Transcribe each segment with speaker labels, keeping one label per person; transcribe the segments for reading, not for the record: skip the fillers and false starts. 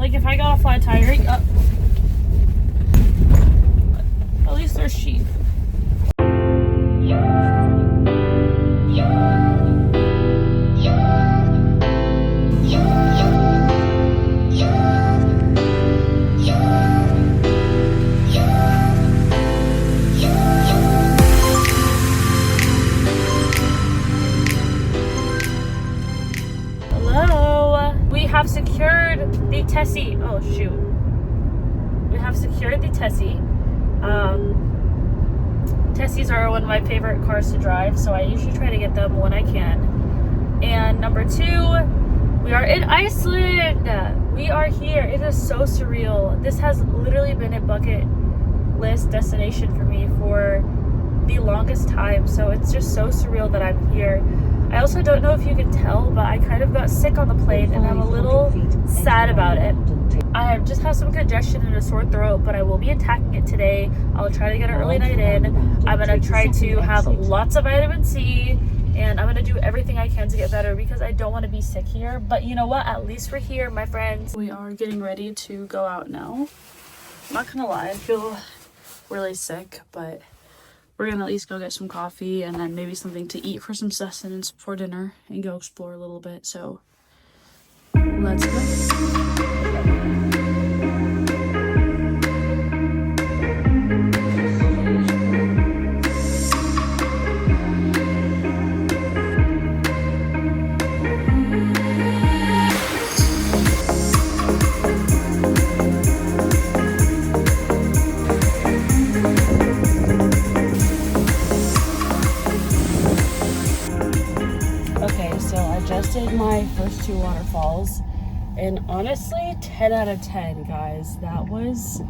Speaker 1: Like if I got a flat tire, at least there's sheep. Have secured the Tessie. Oh shoot. We have secured the Tessie. Tessies are one of my favorite cars to drive, so I usually try to get them when I can. And number 2, we are in Iceland. We are here. It is so surreal. This has literally been a bucket list destination for me for the longest time, so it's just so surreal that I'm here. I also don't know if you can tell, but I kind of got sick on the plane and I'm a little sad about it. I just have some congestion and a sore throat, but I will be attacking it today. I'll try to get an early night in. I'm going to try to have lots of vitamin C, and I'm going to do everything I can to get better because I don't want to be sick here. But you know what? At least we're here, my friends. We are getting ready to go out now. I'm not going to lie, I feel really sick, but we're gonna at least go get some coffee and then maybe something to eat for some sustenance before dinner and go explore a little bit. So let's go. Did my first 2 waterfalls, and honestly 10 out of 10, guys. That was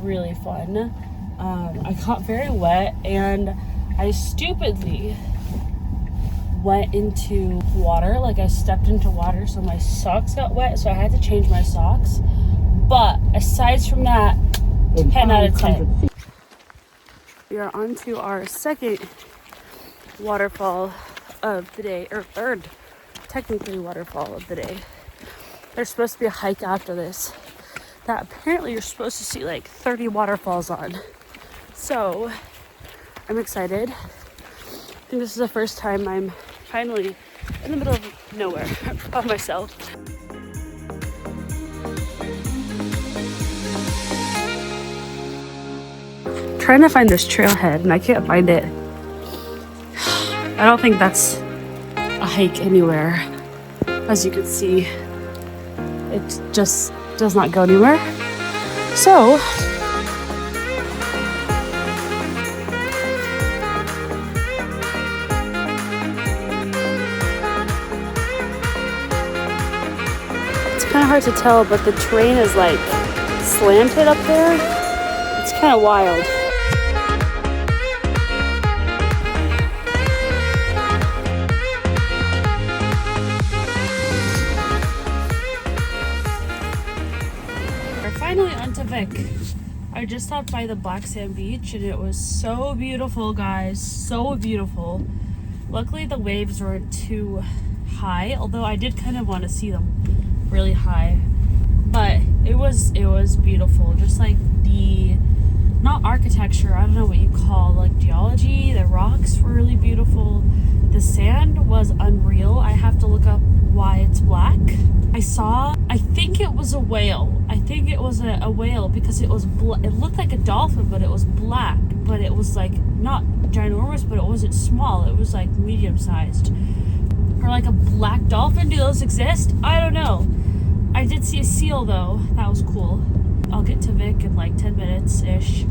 Speaker 1: really fun. I got very wet and I stupidly went into water, like I stepped into water, so my socks got wet, so I had to change my socks. But aside from that, 10 out of 10. We are on to our second waterfall of the day, or third technically waterfall of the day. There's supposed to be a hike after this that apparently you're supposed to see like 30 waterfalls on. So I'm excited. I think this is the first time I'm finally in the middle of nowhere by myself. I'm trying to find this trailhead and I can't find it. I don't think that's a hike anywhere. As you can see, it just does not go anywhere. So it's kind of hard to tell, but the terrain is like slanted up there. It's kind of wild. Finally onto Vic. I just stopped by the black sand beach and it was so beautiful, guys, so beautiful. Luckily the waves weren't too high, although I did kind of want to see them really high, but it was beautiful. Just like the, not architecture, I don't know what you call, like geology, the rocks were really beautiful. The sand was unreal. I have to look up why it's black. I think it was a whale. I think it was a whale because it was it looked like a dolphin, but it was black. But it was like not ginormous, but it wasn't small. It was like medium sized. Or like a black dolphin. Do those exist? I don't know. I did see a seal though. That was cool. I'll get to Vic in like 10 minutes ish.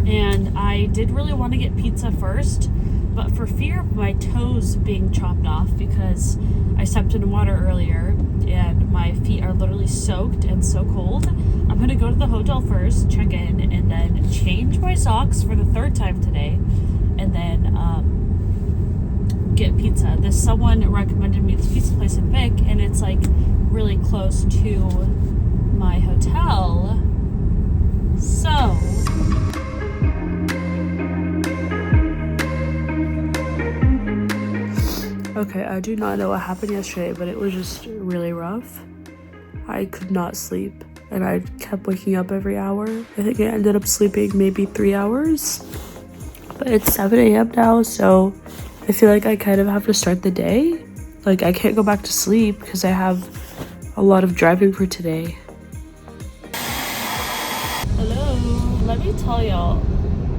Speaker 1: And I did really want to get pizza first, but for fear of my toes being chopped off because I stepped into water earlier and my feet are literally soaked and so cold, I'm going to go to the hotel first, check in, and then change my socks for the 3rd time today, and then get pizza. Someone recommended me this pizza place in Vic, and it's like really close to my hotel. So okay, I do not know what happened yesterday, but it was just really rough.
Speaker 2: I could not sleep and I kept waking up every hour. I think I ended up sleeping maybe 3 hours, but it's 7 a.m. now, so I feel like I kind of have to start the day. Like, I can't go back to sleep because I have a lot of driving for today.
Speaker 1: Hello, let me tell y'all,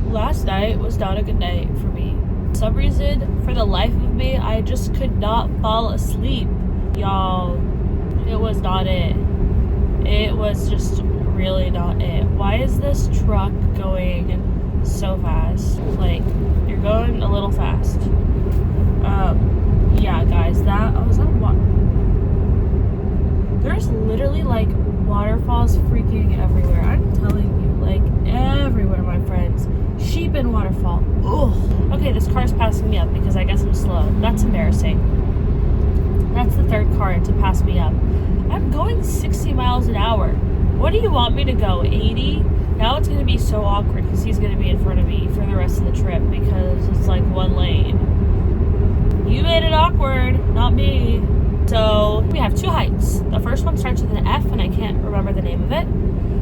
Speaker 1: last night was not a good night for me. For some reason, for the life of me, I just could not fall asleep. Y'all, it was not it. It was just really not it. Why is this truck going so fast? Like, you're going a little fast. Yeah, guys, that I was on water. There's literally like waterfalls freaking everywhere. I'm telling you, like everywhere, my friends. Sheep and waterfall. Ugh. Okay, this car's passing me up because I guess I'm slow. That's embarrassing. That's the third car to pass me up. I'm going 60 miles an hour. What do you want me to go? 80? Now it's going to be so awkward because he's going to be in front of me for the rest of the trip because it's like one lane. You made it awkward, not me. So we have 2 hikes. The first one starts with an F and I can't remember the name of it.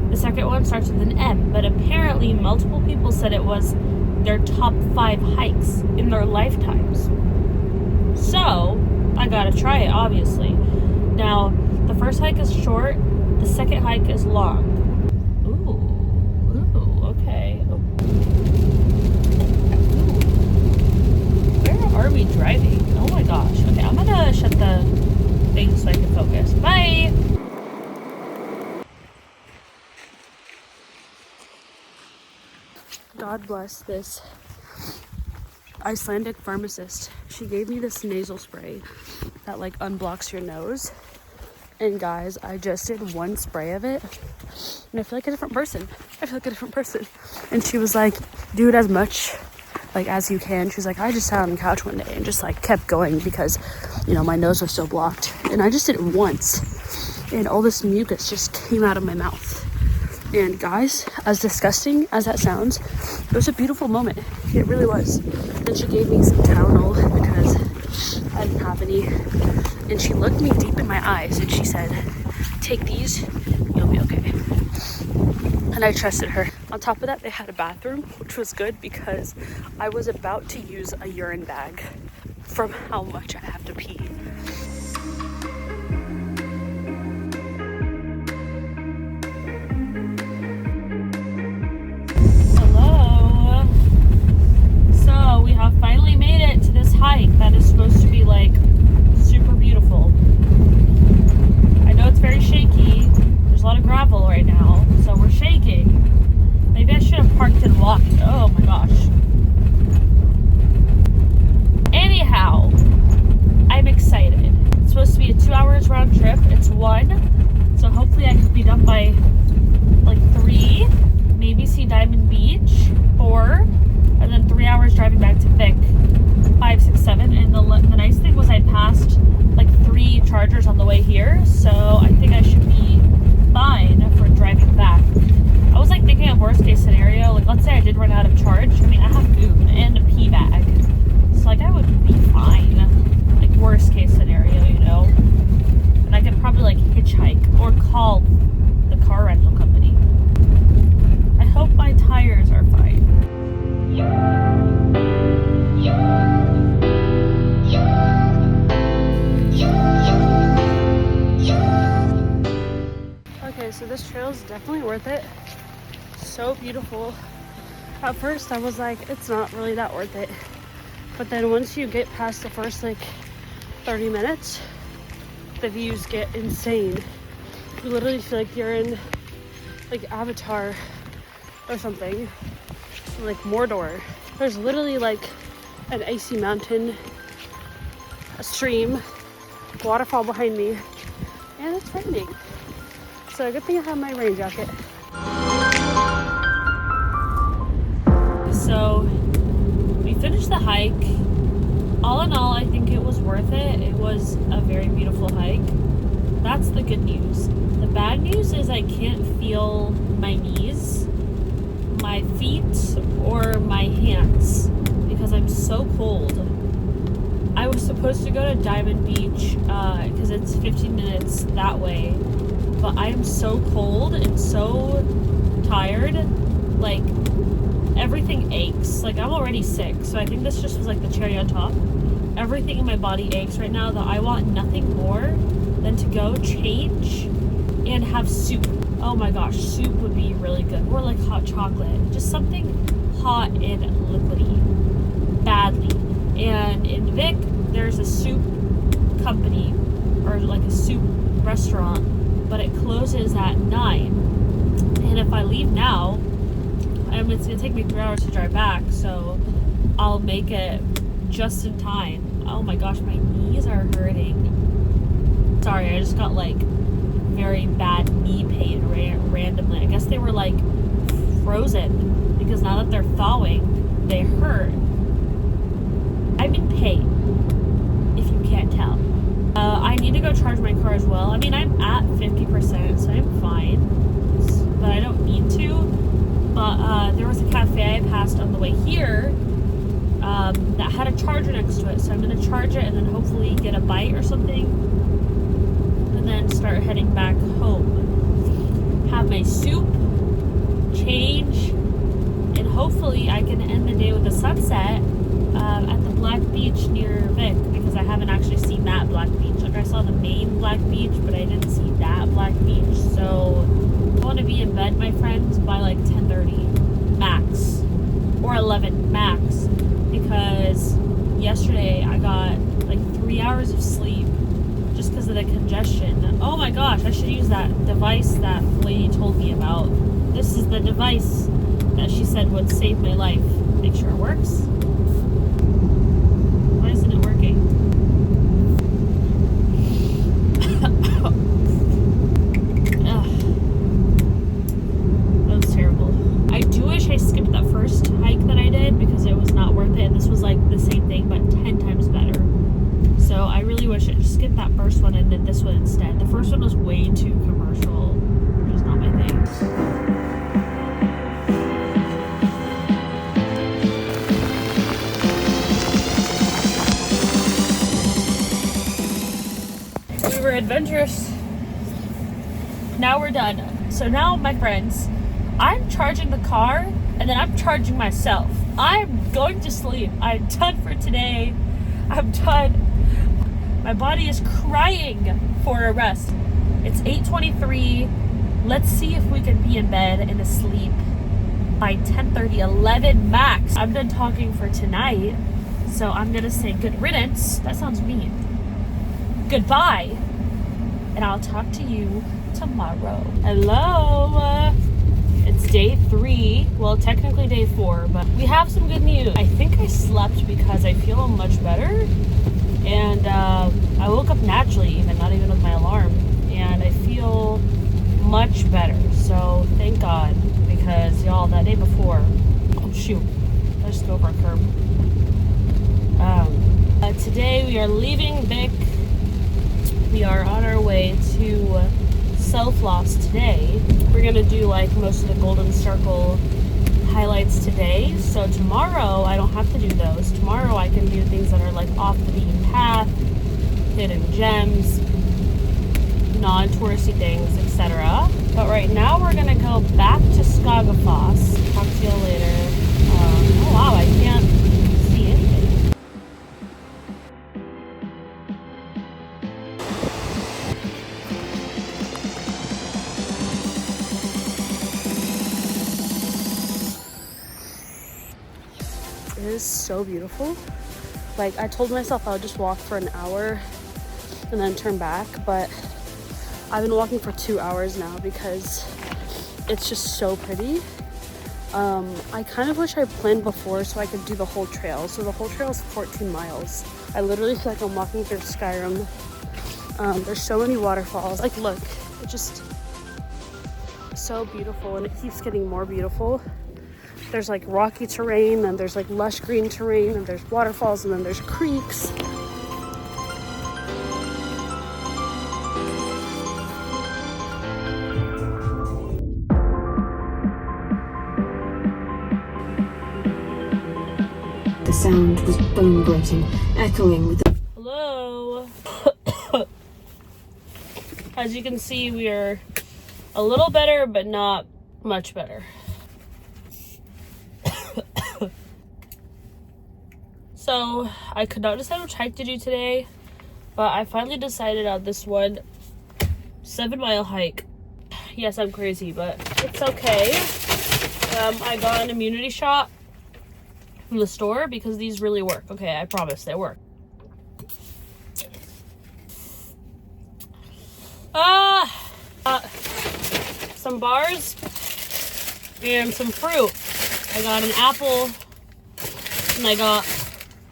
Speaker 1: The second one starts with an M, but apparently multiple people said it was their top 5 hikes in their lifetimes. So I gotta try it, obviously. Now, the first hike is short, the second hike is long. Ooh, okay. Ooh. Where are we driving? Oh my gosh. Okay, I'm gonna shut the thing so I can focus. Bye!
Speaker 2: God bless this Icelandic pharmacist. She gave me this nasal spray that like unblocks your nose. And guys, I just did one spray of it and I feel like a different person. And she was like, do it as much like as you can. She was like, I just sat on the couch one day and just like kept going because, you know, my nose was so blocked. And I just did it once and all this mucus just came out of my mouth. And guys, as disgusting as that sounds, it was a beautiful moment. It really was. And she gave me some Tylenol because I didn't have any. And she looked me deep in my eyes and she said, take these, you'll be okay. And I trusted her. On top of that, they had a bathroom, which was good because I was about to use a urine bag from how much I have to pee.
Speaker 1: Hello. So we have finally made it to this hike that is supposed to be like super beautiful. I know it's very shaky. There's a lot of gravel right now, so we're shaking. Maybe I should have parked and walked. Oh my gosh. Anyhow, I'm excited. It's supposed to be a 2 hours round trip. It's 1, so hopefully I can be done by like 3. Maybe see Diamond Beach, 4, and then 3 hours driving back to Vic. 5, 6, 7. And the nice thing was I passed like 3 chargers on the way here, so I think I should be fine for driving back. I was like thinking of worst case scenario, like let's say I did run out of charge. I mean, I have food and a pee bag, so like I would be fine. Like worst case scenario, you know. And I could probably like hitchhike or call the car rental company. I hope my tires are fine.
Speaker 2: Okay, so this trail is definitely worth it. So beautiful. At first I was like, it's not really that worth it. But then once you get past the first like 30 minutes, the views get insane. You literally feel like you're in like Avatar or something. Like Mordor. There's literally like an icy mountain, a stream, waterfall behind me, and it's raining. So good thing I have my rain jacket.
Speaker 1: So we finished the hike. All in all, I think it was worth it. It was a very beautiful hike. That's the good news. The bad news is I can't feel my knees, my feet, or my hands because I'm so cold. I was supposed to go to Diamond Beach because it's 15 minutes that way, but I am so cold and so tired. Like, everything aches. Like, I'm already sick, so I think this just was like the cherry on top. Everything in my body aches right now, that I want nothing more than to go change and have soup. Oh my gosh, soup would be really good. Or like hot chocolate. Just something hot and liquidy. Badly. And in Vic, there's a soup company, or like a soup restaurant, but it closes at 9. And if I leave now, it's gonna take me 3 hours to drive back, so I'll make it just in time. Oh my gosh, my knees are hurting. Sorry, I just got like very bad knee pain randomly. I guess they were like frozen, because now that they're thawing, they hurt. I'm in pain, if you can't tell. I need to go charge my car as well. I mean, I'm at 50%, so I'm fine, but I don't need to. But there was a cafe I passed on the way here that had a charger next to it, so I'm going to charge it and then hopefully get a bite or something, and then start heading back home. Have my soup, change, and hopefully I can end the day with a sunset at the Black Beach near Vic, because I haven't actually seen that Black Beach. Like, I saw the main Black Beach, but I didn't see that Black Beach. So I want to be in bed, my friends, by like 10:30 max, or 11 max, because yesterday I got like 3 hours of sleep just because of the congestion. Oh my gosh, I should use that device that lady told me about. This is the device that she said would save my life. Make sure it works. Why isn't it working? That was terrible. I do wish I skipped that first hike that I did, because it was not worth it, and this was like the same thing but 10 times better. So I really wish I just skipped that first one and did this one instead. The first one was way too commercial, which is not my thing. We were adventurous. Now we're done. So now, my friends, I'm charging the car and then I'm charging myself. I'm going to sleep. I'm done for today. I'm done. My body is crying for a rest. It's 8:23. Let's see if we can be in bed and asleep by 10:30, 11 max. I'm done talking for tonight, so I'm gonna say good riddance. That sounds mean. Goodbye, and I'll talk to you tomorrow. Hello. It's day 3. Well, technically day 4, but we have some good news. I think I slept because I feel much better. And I woke up naturally, not even with my alarm. And I feel much better. So thank God. Because, y'all, that day before, oh shoot, I just go over a curb. Today we are leaving Vic. We are on our way to Self-Loss today. We're gonna do like most of the Golden Circle highlights today. So tomorrow I don't have to do those. Tomorrow I can do things that are like off the beaten path, hidden gems, non-touristy things, etc. But right now we're gonna go back to Skogafoss. Talk to you later. Oh wow, I can't see anything. It is so beautiful. Like, I told myself I would just walk for an hour and then turn back, but I've been walking for 2 hours now because it's just so pretty. I kind of wish I planned before so I could do the whole trail. So the whole trail is 14 miles. I literally feel like I'm walking through Skyrim. There's so many waterfalls. Like, look, it's just so beautiful, and it keeps getting more beautiful. There's like rocky terrain, and there's like lush green terrain, and there's waterfalls, and then there's creeks.
Speaker 3: The sound was bone-grating, echoing with the...
Speaker 1: Hello. I
Speaker 2: As you can see, we are a little better, but not much better. So I could not decide which hike to do today, but I finally decided on this one 7-mile hike. Yes, I'm crazy, but it's okay. I got an immunity shot from the store because these really work. Okay, I promise they work. Some bars and some fruit. I got an apple and I got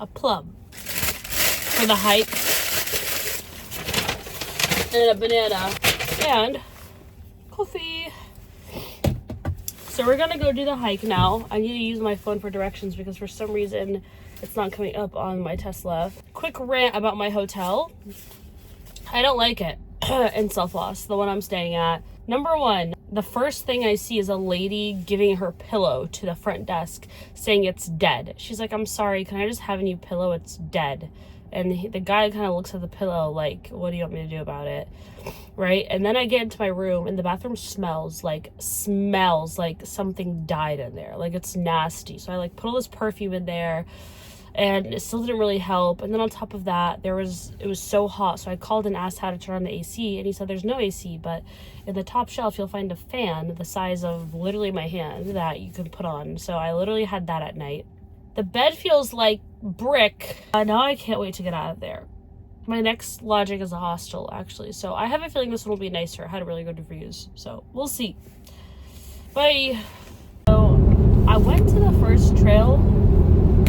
Speaker 2: a plum for the hike, and a banana and coffee. So we're gonna go do the hike now. I need to use my phone for directions because for some reason it's not coming up on my Tesla. Quick rant about my hotel. I don't like it in Self-Loss, the one I'm staying at. Number one, the first thing I see is a lady giving her pillow to the front desk saying it's dead. She's like, I'm sorry, can I just have a new pillow? It's dead. And the guy kind of looks at the pillow like, what do you want me to do about it? Right? And then I get into my room and the bathroom smells like something died in there. Like, it's nasty. So I like put all this perfume in there and it still didn't really help. And then on top of that, it was so hot. So I called and asked how to turn on the AC, and he said there's no AC, but in the top shelf, you'll find a fan the size of literally my hand that you can put on. So I literally had that at night. The bed feels like brick. Now I can't wait to get out of there. My next lodging is a hostel, actually. So I have a feeling this one will be nicer. I had really good reviews. So we'll see. Bye. So I went to the first trail,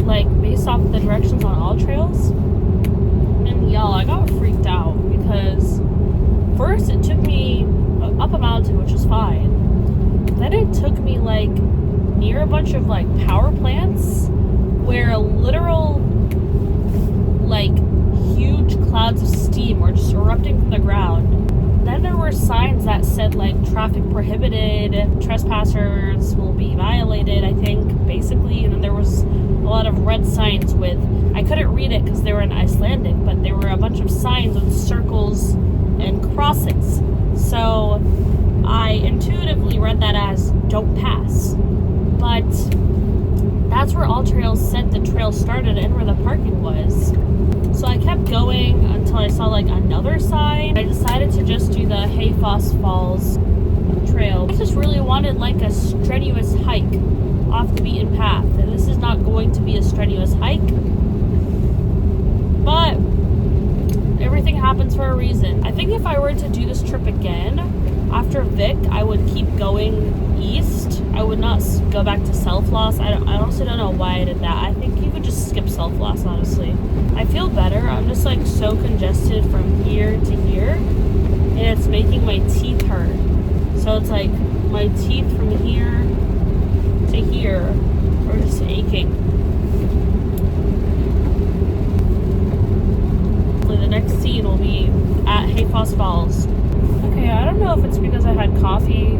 Speaker 2: like based off the directions on all trails. And y'all, I got freaked out because first it took me up a mountain, which was fine. Then it took me like near a bunch of like power plants where literal like huge clouds of steam were just erupting from the ground. Then there were signs that said like traffic prohibited, trespassers will be violated, I think, basically. And then there was a lot of red signs with, I couldn't read it because they were in Icelandic, but there were a bunch of signs with circles and crosses. So I intuitively read that as don't pass. But that's where all trails said the trail started and where the parking was. So I kept going until I saw like another sign. I decided to just do the Hayfoss Falls trail. I just really wanted like a strenuous hike off the beaten path. And this is not going to be a strenuous hike. But everything happens for a reason. I think if I were to do this trip again, after Vic, I would keep going east. I would not go back to Self-Loss. I honestly don't know why I did that. I think you could just skip Self-Loss, honestly. I feel better. I'm just like so congested from here to here, and it's making my teeth hurt. So it's like my teeth from here to here are just aching. The next scene will be at Hayfoss Falls. Okay, I don't know if it's because I had coffee,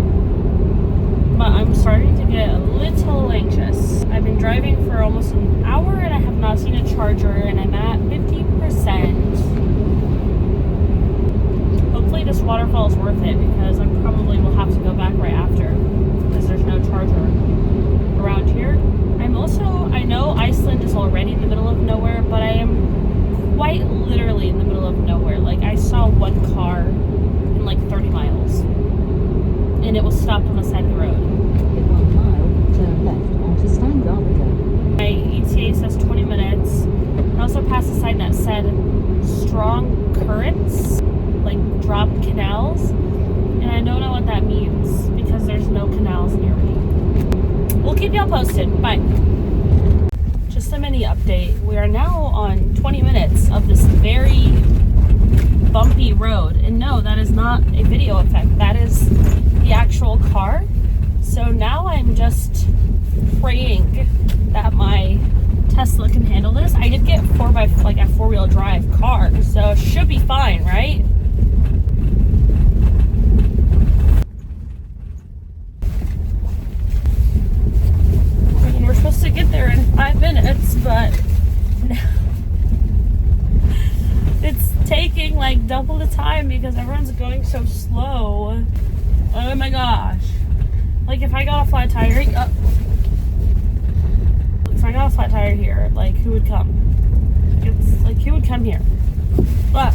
Speaker 2: but I'm starting to get a little anxious. I've been driving for almost an hour and I have not seen a charger, and I'm at 50%. Hopefully this waterfall is worth it because I probably will have to go back right after because there's no charger around here. I know Iceland is already in the middle of nowhere, but I am quite literally in the middle of nowhere. Like, I saw one car in like 30 miles and it was stopped on the side of the road.
Speaker 3: In 1 mile, turn left onto Stangarvica.
Speaker 2: My ETA says 20 minutes. I also passed a sign that said strong currents, like drop canals, and I don't know what that means because there's no canals near me. We'll keep y'all posted. Bye. Just a mini update. We are now on 20 minutes of this very bumpy road. And no, that is not a video effect. That is the actual car. So now I'm just praying that my Tesla can handle this. I did get a 4-wheel drive car, so it should be fine, right? We're supposed to get there in 5 minutes, but it's taking like double the time because everyone's going so slow. Oh my gosh. Like if I got a flat tire, if I got a flat tire here, like who would come? It's like who would come here? But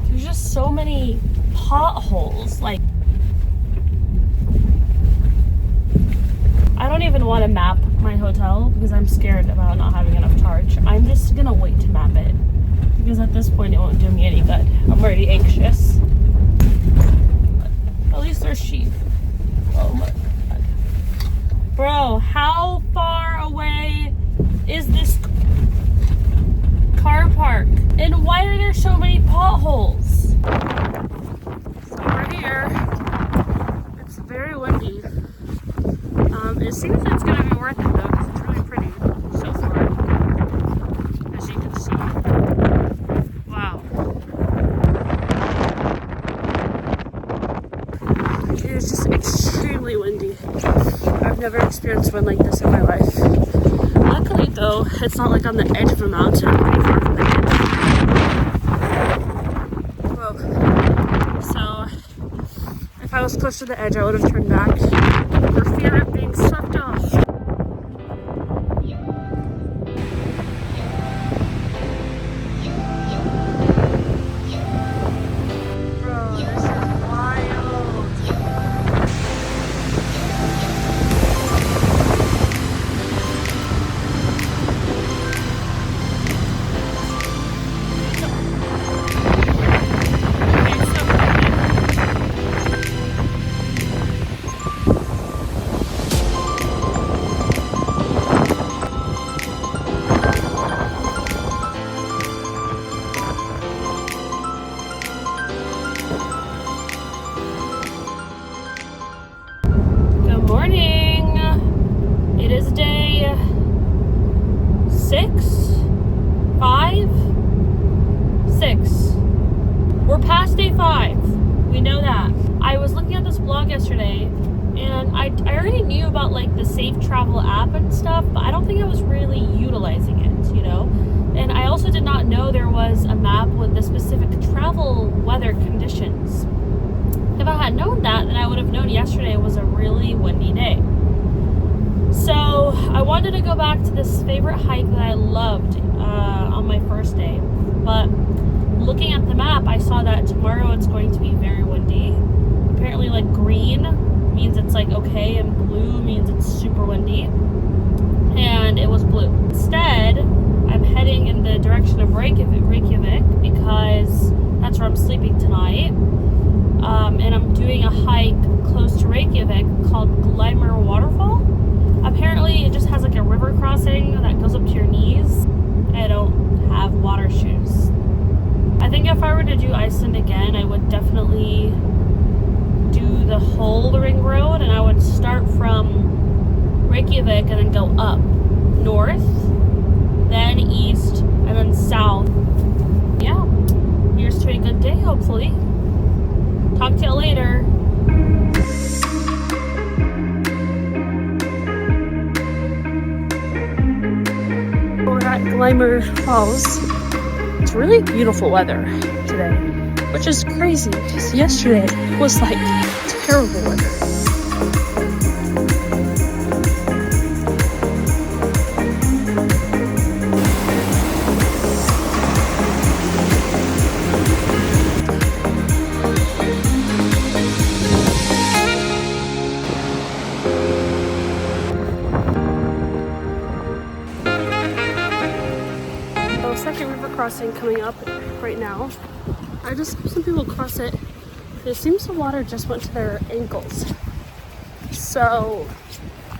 Speaker 2: there's just so many potholes. Like I don't even want to map my hotel because I'm scared about not having enough charge. I'm just gonna wait to map it because at this point it won't do me any good. I'm already anxious. But at least there's sheep. Oh my god. Bro, how far away is this car park? And why are there so many potholes? So we're here. It's very windy. It seems it's going to be worth it though because it's really pretty so far, as you can see. Wow. It is just extremely windy. I've never experienced wind like this in my life. Luckily though, it's not like on the edge of a mountain, pretty far from the edge. Whoa. So, if I was close to the edge, I would have turned back for fear of being swept off. Bro, this is wild. Good morning. It is day 6. We're past day 5. We know that. I was looking at this blog yesterday and I already knew about like the Safe Travel app and stuff, but I don't think I was really utilizing it, you know? And I also did not know there was a map with the specific travel weather conditions. If I had known that, then I would have known yesterday was a really windy day. So I wanted to go back to this favorite hike that I loved on my first day. But looking at the map, I saw that tomorrow it's going to be very windy. Apparently like green means it's like okay and blue means it's super windy. And it was blue. Instead, I'm heading in the direction of Reykjavik because that's where I'm sleeping tonight. And I'm doing a hike close to Reykjavik called Glimmer Waterfall. Apparently it just has like a river crossing that goes up to your knees. I don't have water shoes. I think if I were to do Iceland again, I would definitely do the whole ring road and I would start from Reykjavik and then go up north, then east, and then south. Yeah, here's to a good day hopefully. Talk to you later. We're at Glimmer Falls. It's really beautiful weather today, which is crazy because yesterday was like terrible weather. Second river crossing coming up right now. I just saw some people cross it. It seems the water just went to their ankles. So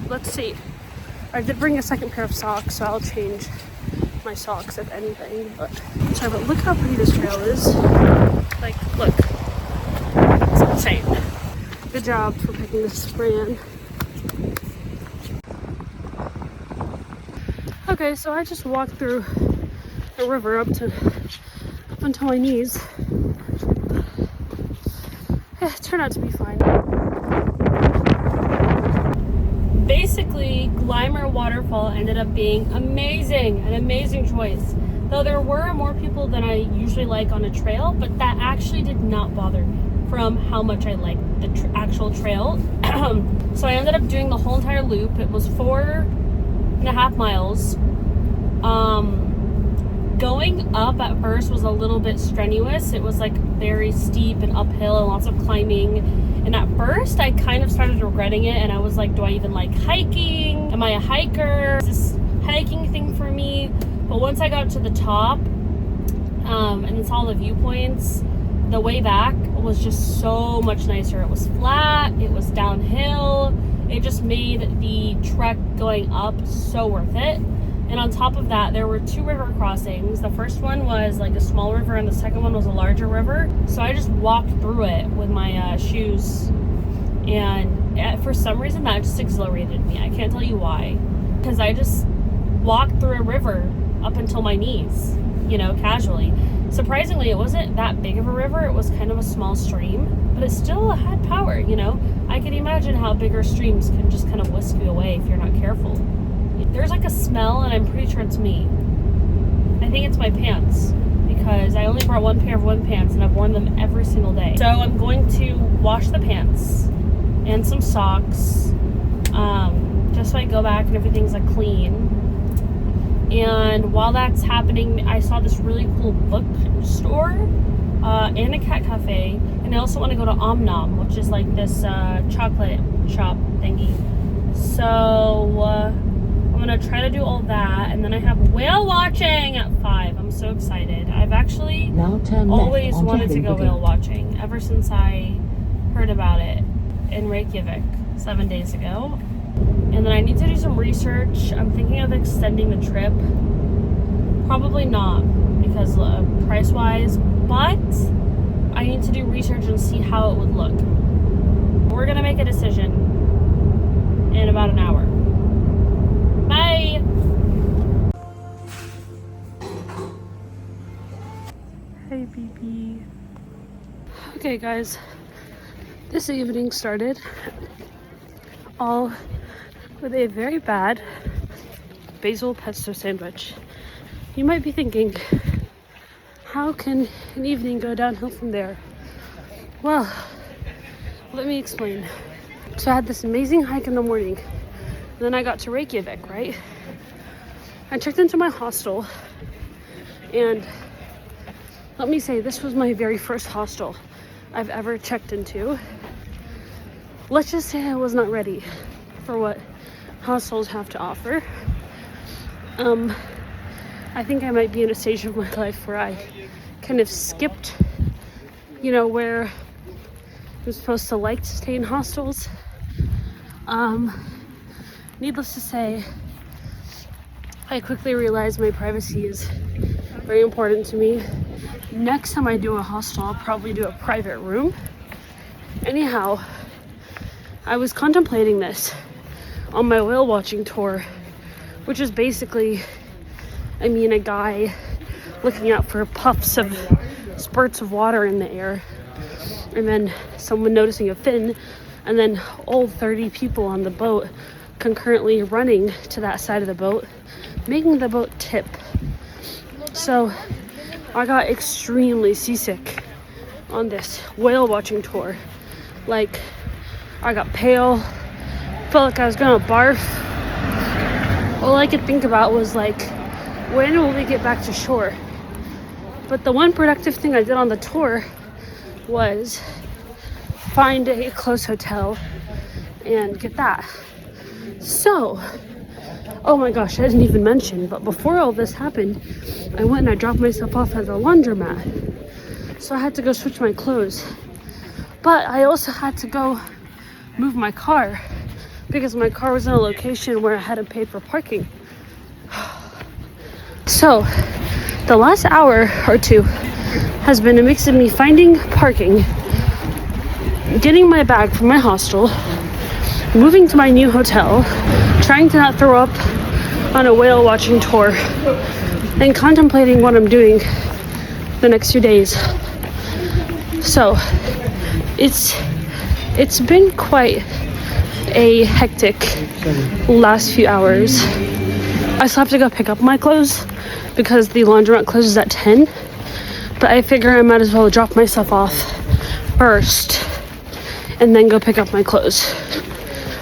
Speaker 2: let's see. I did bring a second pair of socks, so I'll change my socks if anything. But look how pretty this trail is. Like, look. It's insane. Good job for picking this brand. Okay, so I just walked through the river up until my knees. It turned out to be fine. Basically, Glimmer Waterfall ended up being amazing, an amazing choice. Though there were more people than I usually like on a trail, but that actually did not bother me from how much I liked the actual trail. So I ended up doing the whole entire loop. It was 4.5 miles. Going up at first was a little bit strenuous. It was like very steep and uphill and lots of climbing. And at first I kind of started regretting it, and I was like, do I even like hiking? Am I a hiker? Is this hiking thing for me? But once I got to the top and saw the viewpoints, the way back was just so much nicer. It was flat, it was downhill. It just made the trek going up so worth it. And on top of that, there were 2 river crossings. The first one was like a small river and the second one was a larger river. So I just walked through it with my shoes. And for some reason that just exhilarated me. I can't tell you why. Because I just walked through a river up until my knees, you know, casually. Surprisingly, it wasn't that big of a river. It was kind of a small stream, but it still had power, you know. I can imagine how bigger streams can just kind of whisk you away if you're not careful. There's like a smell, and I'm pretty sure it's me. I think it's my pants, because I only brought 1 pair of wind pants and I've worn them every single day. So I'm going to wash the pants and some socks, just so I go back and everything's like clean. And while that's happening, I saw this really cool bookstore and a cat cafe. And I also want to go to Om Nom, which is like this chocolate shop thingy. So I'm going to try to do all that. And then I have whale watching at 5. I'm so excited. I've actually always wanted to go whale watching ever since I heard about it in Reykjavik 7 days ago. And then I need to do some research. I'm thinking of extending the trip. Probably not, because price-wise, but I need to do research and see how it would look. We're gonna make a decision in about an hour. Bye! Hey, BB. Okay, guys. This evening started all with a very bad basil pesto sandwich. You might be thinking, how can an evening go downhill from there? Well, let me explain. So I had this amazing hike in the morning. Then I got to Reykjavik, right? I checked into my hostel, and let me say, this was my very first hostel I've ever checked into. Let's just say I was not ready for what hostels have to offer. I think I might be in a stage of my life where I kind of skipped, you know, where I'm supposed to like to stay in hostels. Needless to say, I quickly realized my privacy is very important to me. Next time I do a hostel, I'll probably do a private room. Anyhow, I was contemplating this on my whale watching tour, which is basically, I mean, a guy looking out for puffs of spurts of water in the air, and then someone noticing a fin, and then all 30 people on the boat concurrently running to that side of the boat, making the boat tip. So I got extremely seasick on this whale watching tour. Like, I got pale, felt like I was gonna barf. All I could think about was like, when will we get back to shore? But the one productive thing I did on the tour was find a close hotel and get that. So, oh my gosh, I didn't even mention, but before all this happened, I went and I dropped myself off at a laundromat. So I had to go switch my clothes. But I also had to go move my car because my car was in a location where I hadn't paid for parking. So the last hour or two has been a mix of me finding parking, getting my bag from my hostel, moving to my new hotel, trying to not throw up on a whale watching tour, and contemplating what I'm doing the next few days. So it's been quite a hectic last few hours. I still have to go pick up my clothes because the laundromat closes at 10. But I figure I might as well drop myself off first and then go pick up my clothes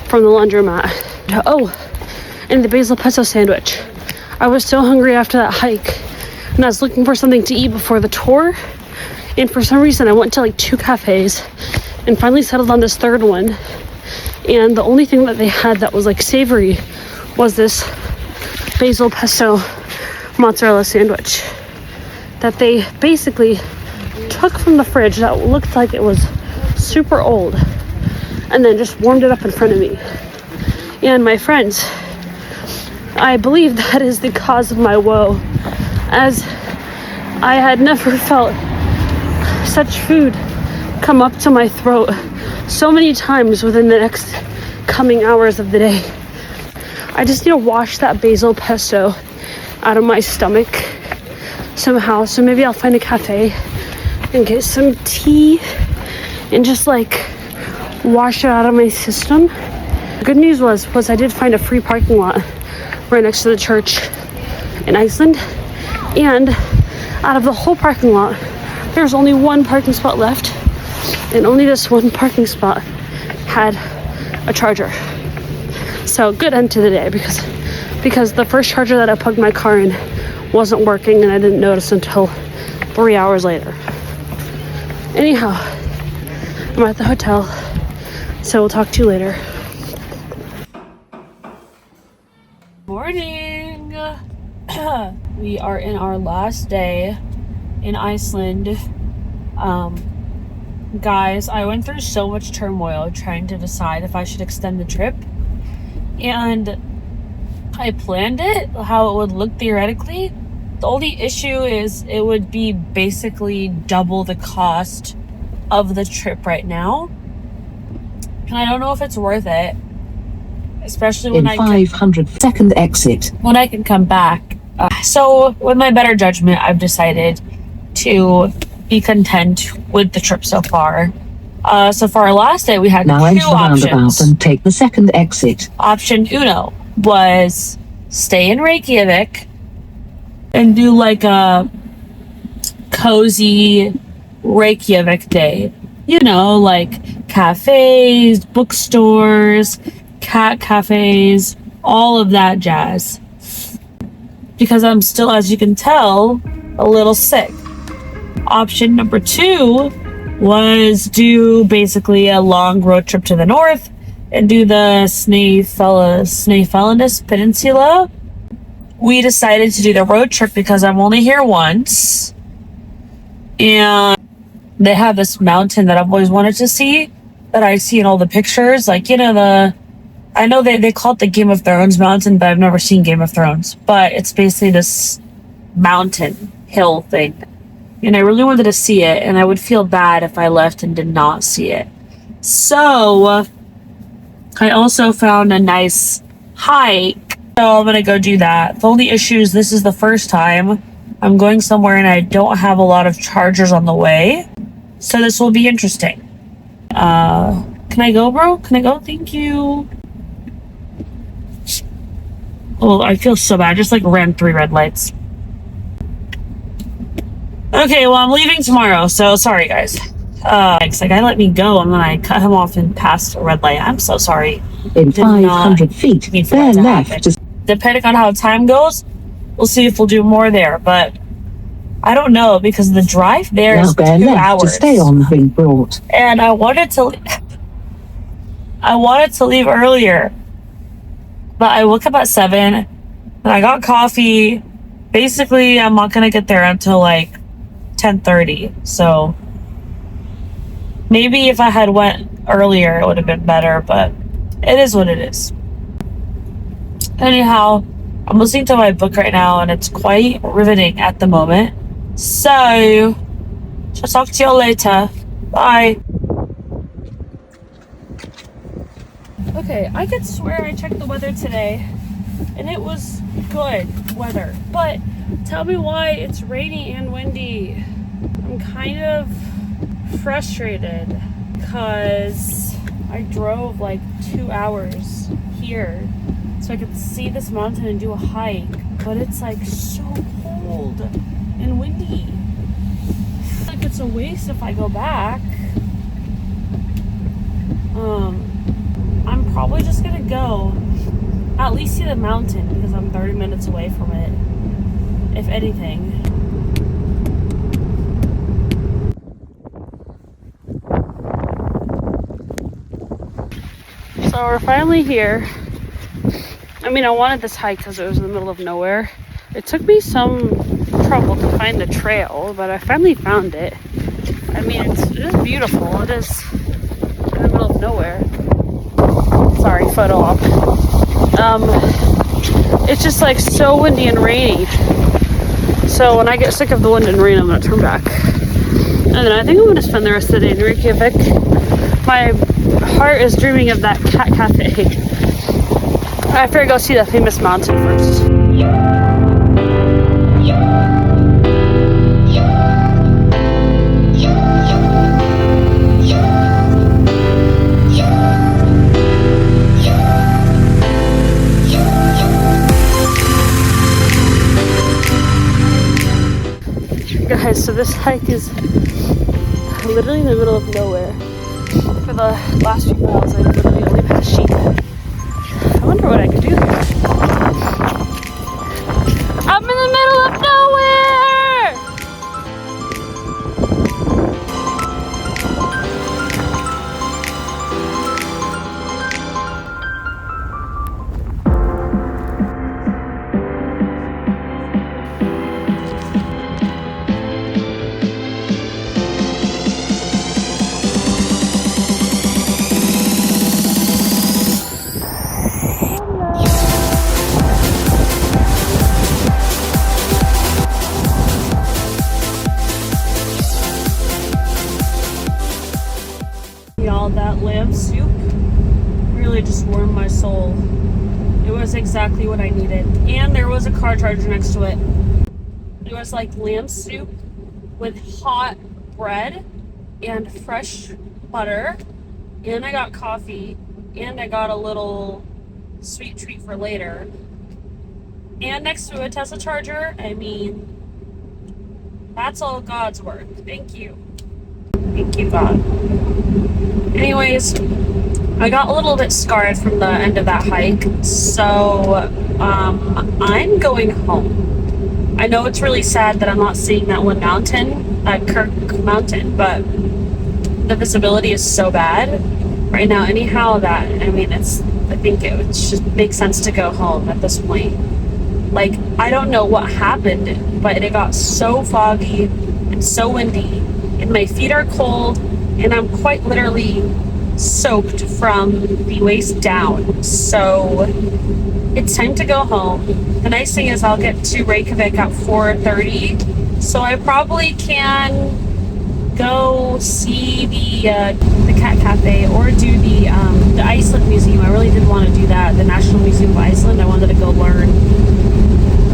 Speaker 2: from the laundromat. Oh, and the basil pesto sandwich. I was so hungry after that hike, and I was looking for something to eat before the tour, and for some reason I went to like 2 cafes and finally settled on this third one, and the only thing that they had that was like savory was this basil pesto mozzarella sandwich that they basically took from the fridge that looked like it was super old and then just warmed it up in front of me. And my friends, I believe that is the cause of my woe, as I had never felt such food come up to my throat so many times within the next coming hours of the day. I just need to wash that basil pesto out of my stomach somehow. So maybe I'll find a cafe and get some tea and just like wash it out of my system. The good news was I did find a free parking lot right next to the church in Iceland, and out of the whole parking lot there's only one parking spot left, and only this one parking spot had a charger. So good end to the day, because the first charger that I plugged my car in wasn't working, and I didn't notice until 3 hours later. Anyhow, I'm at the hotel, so we'll talk to you later. Morning! We are in our last day in Iceland. Guys, I went through so much turmoil trying to decide if I should extend the trip, and I planned it how it would look theoretically. The only issue is it would be basically double the cost of the trip right now, and I don't know if it's worth it, especially when
Speaker 4: in 500-second exit.
Speaker 2: When I can come back. So with my better judgment, I've decided to be content with the trip so far. So for our last day, we had
Speaker 4: now
Speaker 2: two
Speaker 4: enter the roundabout
Speaker 2: options.
Speaker 4: and take the second exit.
Speaker 2: Option uno was stay in Reykjavik and do like a cozy Reykjavik day. You know, like cafes, bookstores, cat cafes, all of that jazz. Because I'm still, as you can tell, a little sick. Option number two was do basically a long road trip to the north and do the Snæfellsnes Peninsula. We decided to do the road trip because I'm only here once, and they have this mountain that I've always wanted to see, that I see in all the pictures, like, you know, I know they call it the Game of Thrones mountain, but I've never seen Game of Thrones. But it's basically this mountain hill thing. And I really wanted to see it, and I would feel bad if I left and did not see it. So I also found a nice hike. So I'm going to go do that. The only issue is this is the first time I'm going somewhere and I don't have a lot of chargers on the way. So this will be interesting. Can I go, bro? Can I go? Thank you. Oh, I feel so bad. I just like ran 3 red lights. Okay, well, I'm leaving tomorrow, so sorry, guys. Like, guy let me go, and then I cut him off and passed a red light. I'm so sorry.
Speaker 4: In 500 feet, turn left.
Speaker 2: Depending on how time goes, we'll see if we'll do more there, but I don't know, because the drive there is 2 hours.
Speaker 4: To stay on Ring Broad.
Speaker 2: And I wanted to leave earlier, but I woke up at 7, and I got coffee. Basically, I'm not gonna get there until like 10:30. So maybe if I had went earlier, it would have been better. But it is what it is. Anyhow, I'm listening to my book right now, and it's quite riveting at the moment. So, I'll talk to you later. Bye. Okay, I could swear I checked the weather today, and it was good weather. But tell me why it's rainy and windy. I'm kind of frustrated because I drove like 2 hours here so I could see this mountain and do a hike, but it's like so cold and windy. I feel like it's a waste if I go back. I'm probably just gonna go at least see the mountain because I'm 30 minutes away from it, if anything. So we're finally here. I mean, I wanted this hike because it was in the middle of nowhere. It took me some trouble to find the trail, but I finally found it. I mean, it is beautiful. It is in the middle of nowhere. Sorry, photo op. It's just like so windy and rainy. So when I get sick of the wind and rain, I'm gonna turn back. And then I think I'm gonna spend the rest of the day in Reykjavik. My heart is dreaming of that cat cafe. I figure go see that famous mountain first. Guys, so this hike is literally in the middle of nowhere. For the last few miles, I literally only passed sheep. I wonder what I could do here. I'm in the middle of nowhere! Y'all, that lamb soup really just warmed my soul. It was exactly what I needed. And there was a car charger next to it. It was like lamb soup with hot bread and fresh butter. And I got coffee. And I got a little sweet treat for later. And next to a Tesla charger. I mean, that's all God's work. Thank you. Thank you, God. Anyways, I got a little bit scarred from the end of that hike, so I'm going home. I know it's really sad that I'm not seeing that one mountain, that Kirk Mountain, but the visibility is so bad right now. Anyhow, I think it would just make sense to go home at this point. Like, I don't know what happened, but it got so foggy and so windy, and my feet are cold, and I'm quite literally soaked from the waist down. So it's time to go home. The nice thing is I'll get to Reykjavik at 4:30, so I probably can go see the cat cafe or do the Iceland museum. I really did want to do that, the National Museum of Iceland. I wanted to go learn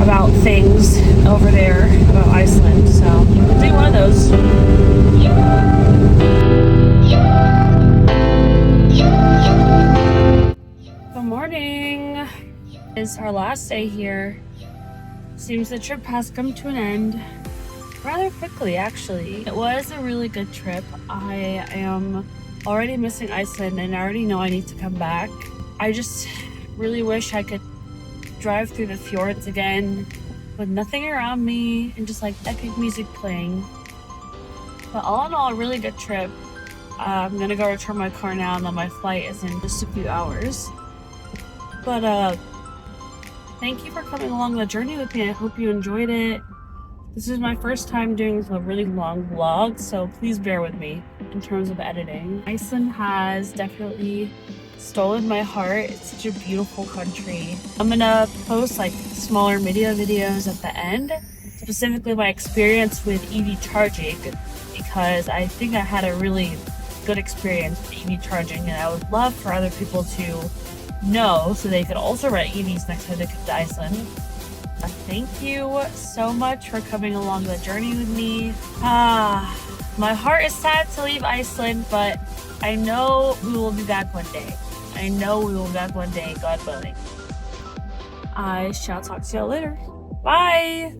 Speaker 2: about things over there about Iceland, so I'll do one of those. Good morning. It's our last day here. Seems the trip has come to an end rather quickly, actually. It was a really good trip. I am already missing Iceland and I already know I need to come back. I just really wish I could drive through the fjords again with nothing around me and just like epic music playing. But all in all, a really good trip. I'm gonna go return my car now, and then my flight is in just a few hours. But thank you for coming along the journey with me. I hope you enjoyed it. This is my first time doing a really long vlog, so please bear with me in terms of editing. Iceland has definitely stolen my heart. It's such a beautiful country. I'm gonna post like smaller videos at the end, specifically my experience with EV charging, because I think I had a really good experience with EV charging, and I would love for other people to know so they could also rent EVs next time they come to Iceland. Thank you so much for coming along the journey with me. My heart is sad to leave Iceland, but I know we will be back one day. God willing.
Speaker 1: I shall talk to y'all later. Bye.